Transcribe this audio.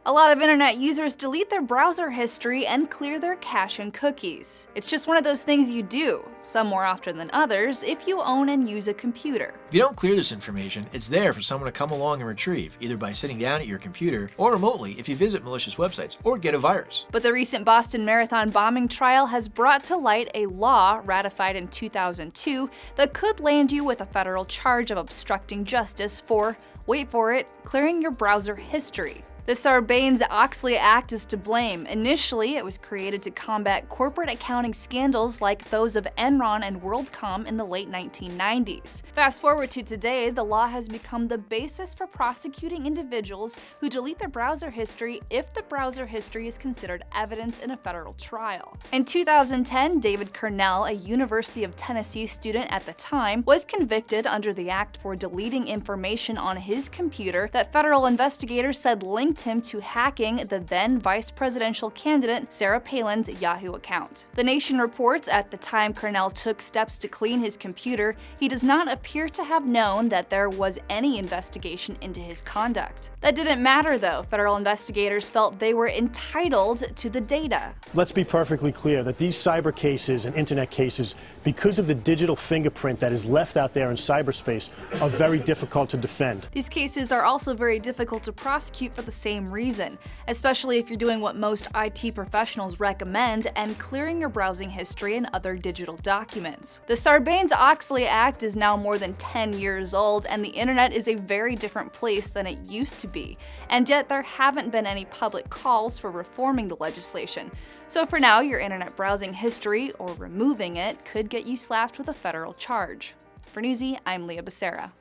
A lot of internet users delete their browser history and clear their cache and cookies. It's just one of those things you do, some more often than others, if you own and use a computer. If you don't clear this information, it's there for someone to come along and retrieve, either by sitting down at your computer or remotely if you visit malicious websites or get a virus. But the recent Boston Marathon bombing trial has brought to light a law ratified in 2002 that could land you with a federal charge of obstructing justice for, wait for it, clearing your browser history. The Sarbanes-Oxley Act is to blame. Initially, it was created to combat corporate accounting scandals like those of Enron and Worldcom in the late 1990s. Fast forward to today, the law has become the basis for prosecuting individuals who delete their browser history if the browser history is considered evidence in a federal trial. In 2010, David Cornell, a University of Tennessee student at the time, was convicted under the act for deleting information on his computer that federal investigators said linked him to hacking the then vice presidential candidate Sarah Palin's Yahoo account. The Nation reports at the time Cornell took steps to clean his computer, he does not appear to have known that there was any investigation into his conduct. That didn't matter though. Federal investigators felt they were entitled to the data. Let's be perfectly clear that these cyber cases and internet cases, because of the digital fingerprint that is left out there in cyberspace, are very difficult to defend. These cases are also very difficult to prosecute for the same reason, especially if you're doing what most IT professionals recommend and clearing your browsing history and other digital documents. The Sarbanes-Oxley Act is now more than 10 years old, and the internet is a very different place than it used to be, and yet there haven't been any public calls for reforming the legislation. So for now, your internet browsing history, or removing it, could get you slapped with a federal charge. For Newsy, I'm Leah Becerra.